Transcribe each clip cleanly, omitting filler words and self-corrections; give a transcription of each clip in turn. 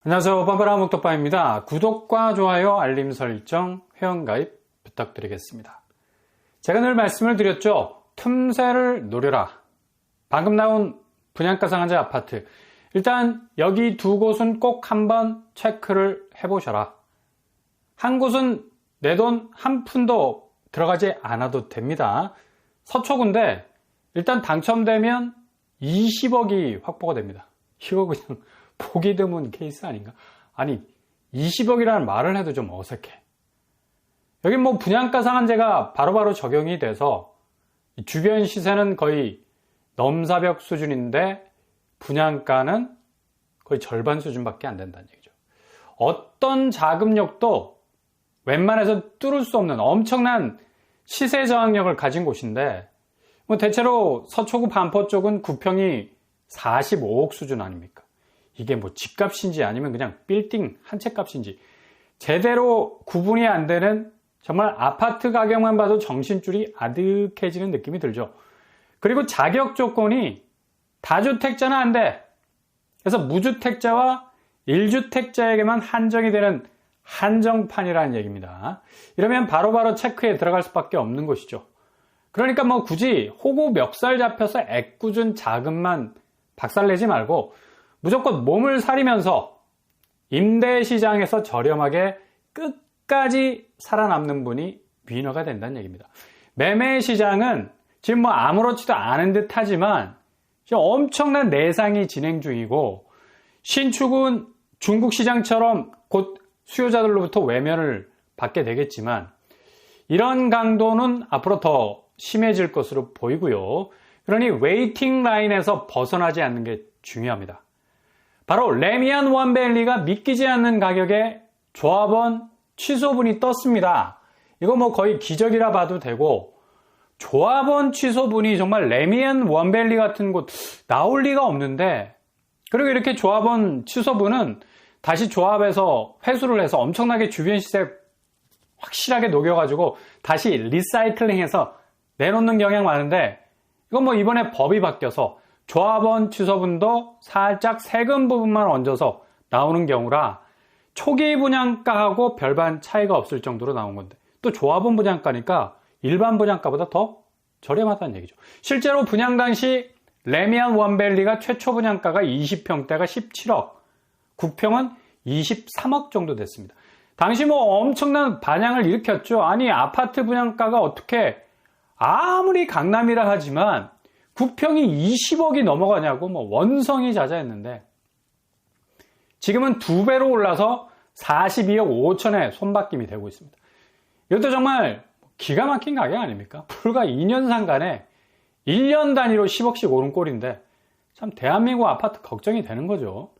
안녕하세요. 빠바라 목톡방입니다. 구독과 좋아요, 알림 설정, 회원가입 부탁드리겠습니다. 제가 늘 말씀을 드렸죠. 틈새를 노려라. 방금 나온 분양가 상한제 아파트. 일단 여기 두 곳은 꼭 한번 체크를 해보셔라. 한 곳은 내 돈 한 푼도 들어가지 않아도 됩니다. 서초구인데 일단 당첨되면 20억이 확보가 됩니다. 이거 그냥 보기 드문 케이스 아닌가? 아니 20억이라는 말을 해도 좀 어색해. 여기 뭐 분양가 상한제가 바로바로 적용이 돼서 주변 시세는 거의 넘사벽 수준인데 분양가는 거의 절반 수준밖에 안 된다는 얘기죠. 어떤 자금력도 웬만해서 뚫을 수 없는 엄청난 시세 저항력을 가진 곳인데 뭐 대체로 서초구 반포 쪽은 구평이 45억 수준 아닙니까? 이게 뭐 집값인지 아니면 그냥 빌딩 한 채 값인지 제대로 구분이 안 되는 정말 아파트 가격만 봐도 정신줄이 아득해지는 느낌이 들죠. 그리고 자격 조건이 다주택자는 안 돼. 그래서 무주택자와 1주택자에게만 한정이 되는 한정판이라는 얘기입니다. 이러면 바로바로 체크에 들어갈 수밖에 없는 것이죠. 그러니까 뭐 굳이 호구 멱살 잡혀서 애꿎은 자금만 박살내지 말고 무조건 몸을 사리면서 임대시장에서 저렴하게 끝까지 살아남는 분이 위너가 된다는 얘기입니다. 매매시장은 지금 뭐 아무렇지도 않은 듯 하지만 지금 엄청난 내상이 진행 중이고 신축은 중국 시장처럼 곧 수요자들로부터 외면을 받게 되겠지만 이런 강도는 앞으로 더 심해질 것으로 보이고요. 그러니 웨이팅 라인에서 벗어나지 않는 게 중요합니다. 바로 레미안 원밸리가 믿기지 않는 가격에 조합원 취소분이 떴습니다. 이거 뭐 거의 기적이라 봐도 되고 조합원 취소분이 정말 레미안 원밸리 같은 곳 나올 리가 없는데 그리고 이렇게 조합원 취소분은 다시 조합에서 회수를 해서 엄청나게 주변 시세 확실하게 녹여가지고 다시 리사이클링해서 내놓는 경향 많은데 이건 뭐 이번에 법이 바뀌어서 조합원 취소분도 살짝 세금 부분만 얹어서 나오는 경우라 초기 분양가하고 별반 차이가 없을 정도로 나온 건데 또 조합원 분양가니까 일반 분양가보다 더 저렴하다는 얘기죠. 실제로 분양 당시 레미안 원밸리가 최초 분양가가 20평대가 17억, 9평은 23억 정도 됐습니다. 당시 뭐 엄청난 반향을 일으켰죠. 아니 아파트 분양가가 어떻게 아무리 강남이라 하지만 9평이 20억이 넘어가냐고 뭐 원성이 자자했는데 지금은 2배로 올라서 42억 5천에 손바뀜이 되고 있습니다. 이것도 정말 기가 막힌 가격 아닙니까? 불과 2년 상간에 1년 단위로 10억씩 오른 꼴인데 참 대한민국 아파트 걱정이 되는 거죠.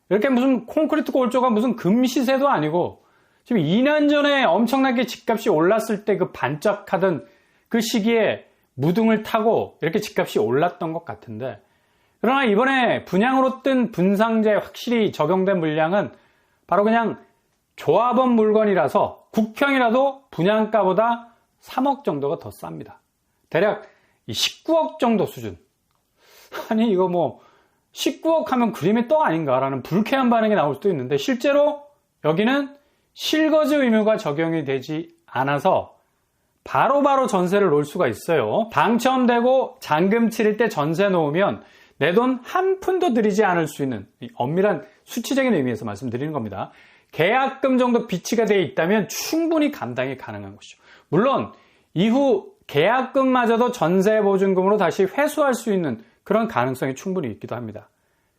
이렇게 무슨 콘크리트 골조가 무슨 금시세도 아니고 지금 2년 전에 엄청나게 집값이 올랐을 때 그 반짝하던 그 시기에 무등을 타고 이렇게 집값이 올랐던 것 같은데 그러나 이번에 분양으로 뜬 분상제 확실히 적용된 물량은 바로 그냥 조합원 물건이라서 9평이라도 분양가보다 3억 정도가 더 쌉니다. 대략 19억 정도 수준. 아니 이거 뭐 19억 하면 그림의 떡 아닌가라는 불쾌한 반응이 나올 수도 있는데 실제로 여기는 실거주 의무가 적용이 되지 않아서 바로바로 전세를 놓을 수가 있어요. 당첨되고 잔금 치를 때 전세 놓으면 내 돈 한 푼도 들이지 않을 수 있는 엄밀한 수치적인 의미에서 말씀드리는 겁니다. 계약금 정도 비치가 되어 있다면 충분히 감당이 가능한 것이죠. 물론 이후 계약금마저도 전세보증금으로 다시 회수할 수 있는 그런 가능성이 충분히 있기도 합니다.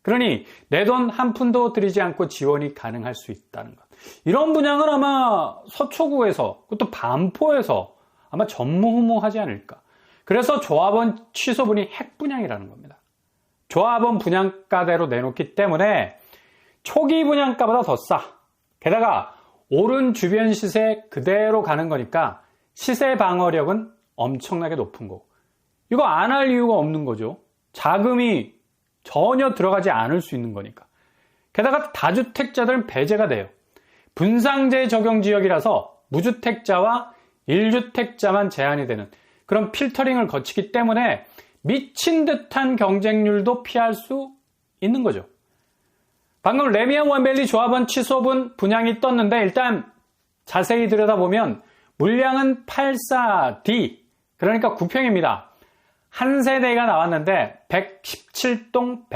그러니 내 돈 한 푼도 들이지 않고 지원이 가능할 수 있다는 것. 이런 분양은 아마 서초구에서 그것도 반포에서 아마 전무후무하지 않을까. 그래서 조합원 취소분이 핵분양이라는 겁니다. 조합원 분양가대로 내놓기 때문에 초기 분양가보다 더 싸. 게다가 오른 주변 시세 그대로 가는 거니까 시세 방어력은 엄청나게 높은 거고. 이거 안 할 이유가 없는 거죠. 자금이 전혀 들어가지 않을 수 있는 거니까. 게다가 다주택자들은 배제가 돼요. 분상제 적용 지역이라서 무주택자와 1주택자만 제한이 되는 그런 필터링을 거치기 때문에 미친 듯한 경쟁률도 피할 수 있는 거죠. 방금 레미안 원밸리 조합원 취소분 분양이 떴는데 일단 자세히 들여다보면 물량은 84D, 그러니까 9평입니다. 한 세대가 나왔는데 117동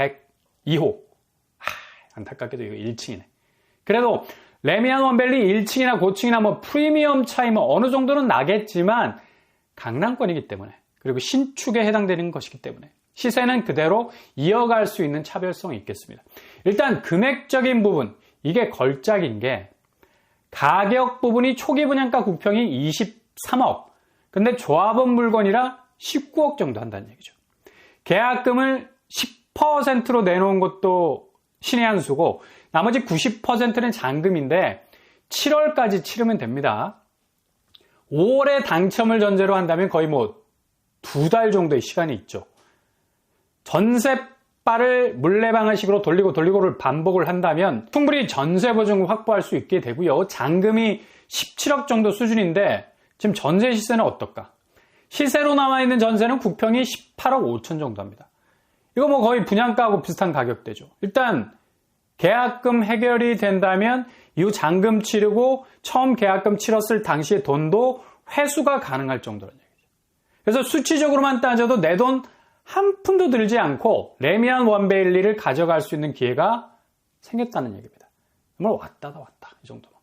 102호. 안타깝게도 이거 1층이네. 그래도 레미안 원밸리 1층이나 고층이나 뭐 프리미엄 차이 뭐 어느 정도는 나겠지만 강남권이기 때문에, 그리고 신축에 해당되는 것이기 때문에 시세는 그대로 이어갈 수 있는 차별성이 있겠습니다. 일단 금액적인 부분, 이게 걸작인 게 가격 부분이 초기 분양가 9평이 23억, 근데 조합원 물건이라 19억 정도 한다는 얘기죠. 계약금을 10%로 내놓은 것도 신의 한 수고 나머지 90%는 잔금인데 7월까지 치르면 됩니다. 5월에 당첨을 전제로 한다면 거의 뭐 2달 정도의 시간이 있죠. 전세바를 물레방아식으로 돌리고를 반복을 한다면 충분히 전세보증금 확보할 수 있게 되고요. 잔금이 17억 정도 수준인데 지금 전세 시세는 어떨까? 시세로 나와 있는 전세는 9평이 18억 5천 정도 합니다. 이거 뭐 거의 분양가하고 비슷한 가격대죠. 일단 계약금 해결이 된다면 이후 잔금 치르고 처음 계약금 치렀을 당시의 돈도 회수가 가능할 정도라는 얘기죠. 그래서 수치적으로만 따져도 내 돈 한 푼도 들지 않고 레미안 원베일리를 가져갈 수 있는 기회가 생겼다는 얘기입니다. 정말 왔다 이 정도면.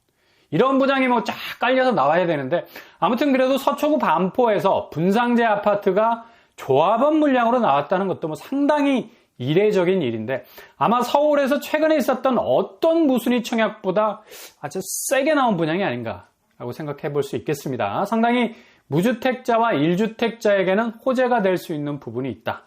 이런 분양이 뭐 쫙 깔려서 나와야 되는데 아무튼 그래도 서초구 반포에서 분상제 아파트가 조합원 물량으로 나왔다는 것도 뭐 상당히 이례적인 일인데 아마 서울에서 최근에 있었던 어떤 무순위 청약보다 아주 세게 나온 분양이 아닌가라고 생각해 볼 수 있겠습니다. 상당히 무주택자와 1주택자에게는 호재가 될 수 있는 부분이 있다.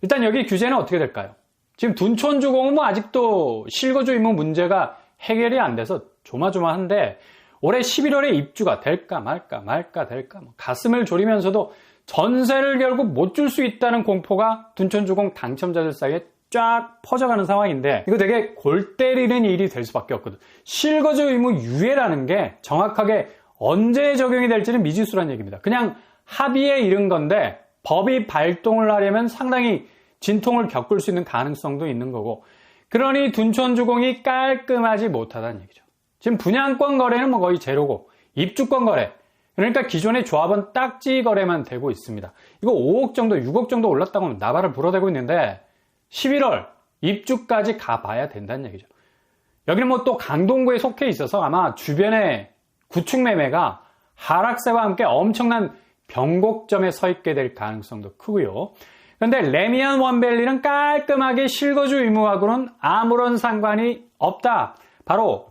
일단 여기 규제는 어떻게 될까요? 지금 둔촌주공은 뭐 아직도 실거주 의무 문제가 해결이 안 돼서 조마조마한데 올해 11월에 입주가 될까 말까 뭐 가슴을 졸이면서도 전세를 결국 못 줄 수 있다는 공포가 둔촌주공 당첨자들 사이에 쫙 퍼져가는 상황인데 이거 되게 골 때리는 일이 될 수밖에 없거든. 실거주 의무 유예라는 게 정확하게 언제 적용이 될지는 미지수란 얘기입니다. 그냥 합의에 이른 건데 법이 발동을 하려면 상당히 진통을 겪을 수 있는 가능성도 있는 거고, 그러니 둔촌주공이 깔끔하지 못하다는 얘기죠. 지금 분양권 거래는 뭐 거의 제로고 입주권 거래, 그러니까 기존의 조합원 딱지 거래만 되고 있습니다. 이거 5억 정도 6억 정도 올랐다고 하면 나발을 불어대고 있는데 11월 입주까지 가봐야 된다는 얘기죠. 여기는 뭐 또 강동구에 속해 있어서 아마 주변에 구축 매매가 하락세와 함께 엄청난 변곡점에 서 있게 될 가능성도 크고요. 그런데 레미안 원밸리는 깔끔하게 실거주 의무하고는 아무런 상관이 없다. 바로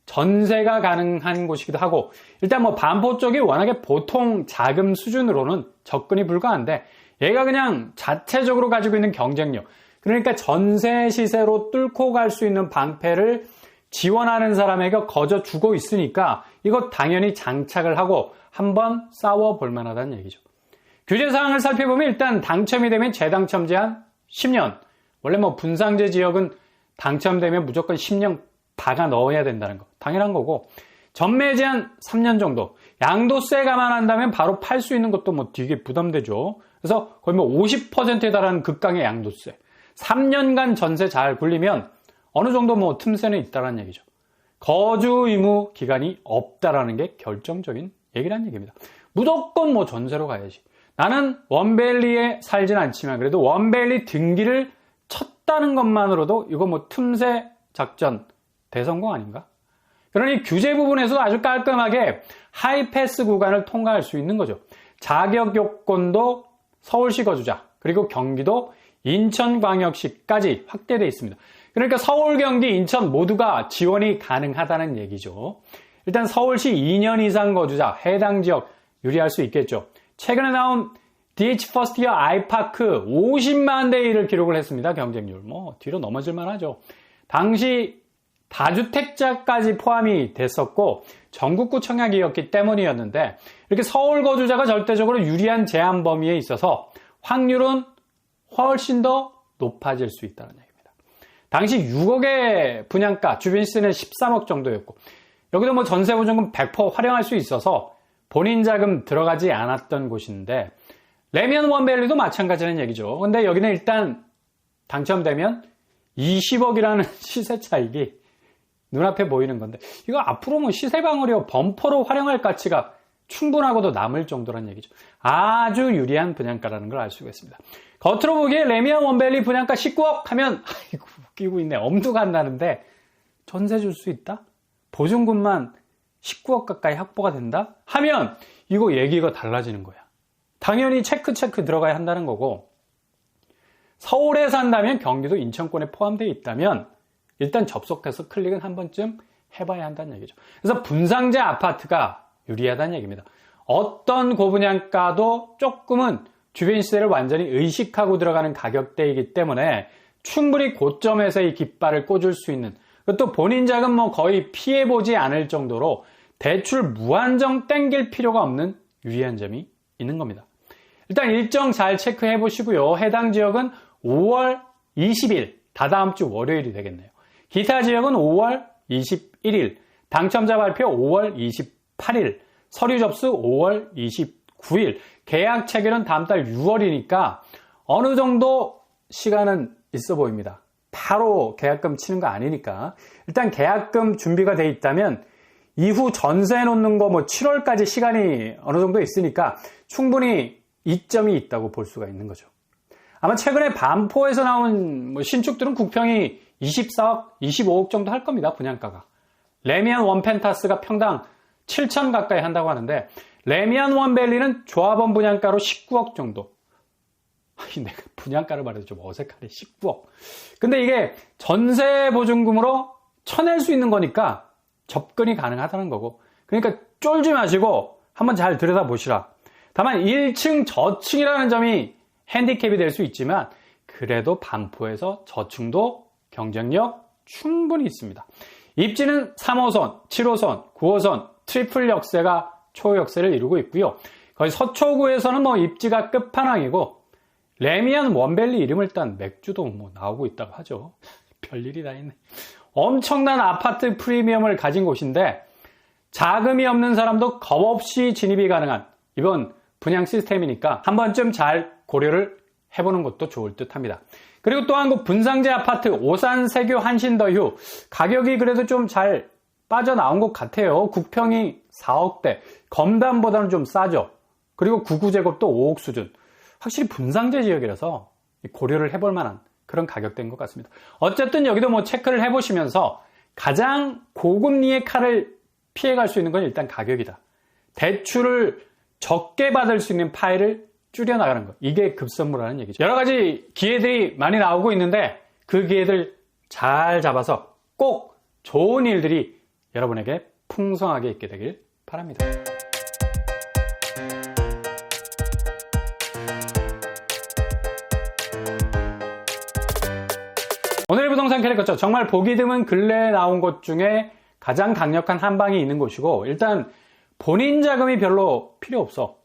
전세가 가능한 곳이기도 하고, 일단 뭐 반포 쪽이 워낙에 보통 자금 수준으로는 접근이 불가한데 얘가 그냥 자체적으로 가지고 있는 경쟁력, 그러니까 전세 시세로 뚫고 갈 수 있는 방패를 지원하는 사람에게 거저 주고 있으니까 이거 당연히 장착을 하고 한번 싸워볼 만하다는 얘기죠. 규제사항을 살펴보면 일단 당첨이 되면 재당첨 제한 10년. 원래 뭐 분상제 지역은 당첨되면 무조건 10년 박아 넣어야 된다는 거 당연한 거고, 전매 제한 3년 정도. 양도세 감안한다면 바로 팔 수 있는 것도 뭐 되게 부담되죠. 그래서 거의 뭐 50%에 달하는 극강의 양도세. 3년간 전세 잘 굴리면 어느 정도 뭐 틈새는 있다는 얘기죠. 거주 의무 기간이 없다라는 게 결정적인 얘기란 얘기입니다. 무조건 뭐 전세로 가야지. 나는 원밸리에 살진 않지만 그래도 원밸리 등기를 쳤다는 것만으로도 이거 뭐 틈새 작전 대성공 아닌가? 그러니 규제 부분에서도 아주 깔끔하게 하이패스 구간을 통과할 수 있는 거죠. 자격 요건도 서울시 거주자, 그리고 경기도 인천광역시까지 확대되어 있습니다. 그러니까 서울, 경기, 인천 모두가 지원이 가능하다는 얘기죠. 일단 서울시 2년 이상 거주자, 해당 지역 유리할 수 있겠죠. 최근에 나온 DH 퍼스트이어 아이파크 50만 대 1을 기록을 했습니다. 경쟁률. 뭐 뒤로 넘어질 만하죠. 당시 다주택자까지 포함이 됐었고 전국구 청약이었기 때문이었는데 이렇게 서울 거주자가 절대적으로 유리한 제한 범위에 있어서 확률은 훨씬 더 높아질 수 있다는 얘기입니다. 당시 6억의 분양가, 주변 시세는 13억 정도였고 여기도 뭐 전세보증금 100% 활용할 수 있어서 본인 자금 들어가지 않았던 곳인데 레미안 원밸리도 마찬가지라는 얘기죠. 근데 여기는 일단 당첨되면 20억이라는 시세 차익이 눈앞에 보이는 건데 이거 앞으로 뭐 시세방어력 범퍼로 활용할 가치가 충분하고도 남을 정도란 얘기죠. 아주 유리한 분양가라는 걸 알 수가 있습니다. 겉으로 보기에 레미안 원밸리 분양가 19억 하면 아이고 웃기고 있네. 엄두가 안 나는데 전세 줄 수 있다? 보증금만 19억 가까이 확보가 된다? 하면 이거 얘기가 달라지는 거야. 당연히 체크 들어가야 한다는 거고 서울에 산다면 경기도 인천권에 포함되어 있다면 일단 접속해서 클릭은 한 번쯤 해봐야 한다는 얘기죠. 그래서 분상제 아파트가 유리하다는 얘기입니다. 어떤 고분양가도 조금은 주변 시세를 완전히 의식하고 들어가는 가격대이기 때문에 충분히 고점에서 이 깃발을 꽂을 수 있는 또 본인 자금 뭐 거의 피해보지 않을 정도로 대출 무한정 땡길 필요가 없는 유리한 점이 있는 겁니다. 일단 일정 잘 체크해 보시고요. 해당 지역은 5월 20일 다다음 주 월요일이 되겠네요. 기타 지역은 5월 21일, 당첨자 발표 5월 28일, 서류 접수 5월 29일, 계약 체결은 다음 달 6월이니까 어느 정도 시간은 있어 보입니다. 바로 계약금 치는 거 아니니까 일단 계약금 준비가 돼 있다면 이후 전세 놓는 거 뭐 7월까지 시간이 어느 정도 있으니까 충분히 이점이 있다고 볼 수가 있는 거죠. 아마 최근에 반포에서 나온 뭐 신축들은 국평이 24억, 25억 정도 할 겁니다. 분양가가. 레미안 원펜타스가 평당 7천 가까이 한다고 하는데 레미안 원밸리는 조합원 분양가로 19억 정도. 내가 분양가를 말해도 좀 어색하네. 19억. 근데 이게 전세 보증금으로 쳐낼 수 있는 거니까 접근이 가능하다는 거고. 그러니까 쫄지 마시고 한번 잘 들여다보시라. 다만 1층 저층이라는 점이 핸디캡이 될 수 있지만 그래도 반포에서 저층도 경쟁력 충분히 있습니다. 입지는 3호선, 7호선, 9호선, 트리플 역세가 초역세를 이루고 있고요. 거의 서초구에서는 뭐 입지가 끝판왕이고 레미안 원밸리 이름을 딴 맥주도 뭐 나오고 있다고 하죠. 별일이 다 있네. 엄청난 아파트 프리미엄을 가진 곳인데 자금이 없는 사람도 겁없이 진입이 가능한 이번 분양 시스템이니까 한 번쯤 잘 고려를 해보는 것도 좋을 듯 합니다. 그리고 또 한 곳 분상제 아파트 오산 세교 한신더휴 가격이 그래도 좀 잘 빠져나온 것 같아요. 국평이 4억대 검담보다는 좀 싸죠. 그리고 99제곱도 5억 수준. 확실히 분상제 지역이라서 고려를 해볼 만한 그런 가격대인 것 같습니다. 어쨌든 여기도 뭐 체크를 해보시면서 가장 고금리의 칼을 피해갈 수 있는 건 일단 가격이다. 대출을 적게 받을 수 있는 파일을 줄여나가는 것. 이게 급선무라는 얘기죠. 여러 가지 기회들이 많이 나오고 있는데 그 기회들 잘 잡아서 꼭 좋은 일들이 여러분에게 풍성하게 있게 되길 바랍니다. 오늘의 부동산 캐릭터죠. 정말 보기 드문 근래에 나온 곳 중에 가장 강력한 한방이 있는 곳이고 일단 본인 자금이 별로 필요 없어.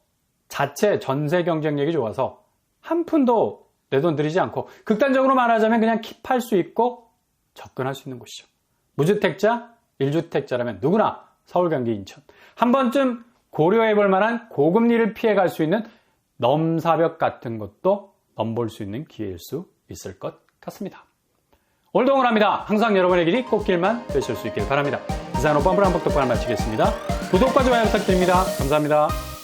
자체 전세 경쟁력이 좋아서 한 푼도 내 돈 들이지 않고 극단적으로 말하자면 그냥 킵할 수 있고 접근할 수 있는 곳이죠. 무주택자, 1주택자라면 누구나 서울, 경기, 인천 한 번쯤 고려해볼 만한 고금리를 피해갈 수 있는 넘사벽 같은 것도 넘볼 수 있는 기회일 수 있을 것 같습니다. 오늘도 응원합니다. 항상 여러분의 길이 꽃길만 되실 수 있길 바랍니다. 이상으로 뻔뻔한 복덕방을 마치겠습니다. 구독과 좋아요 부탁드립니다. 감사합니다.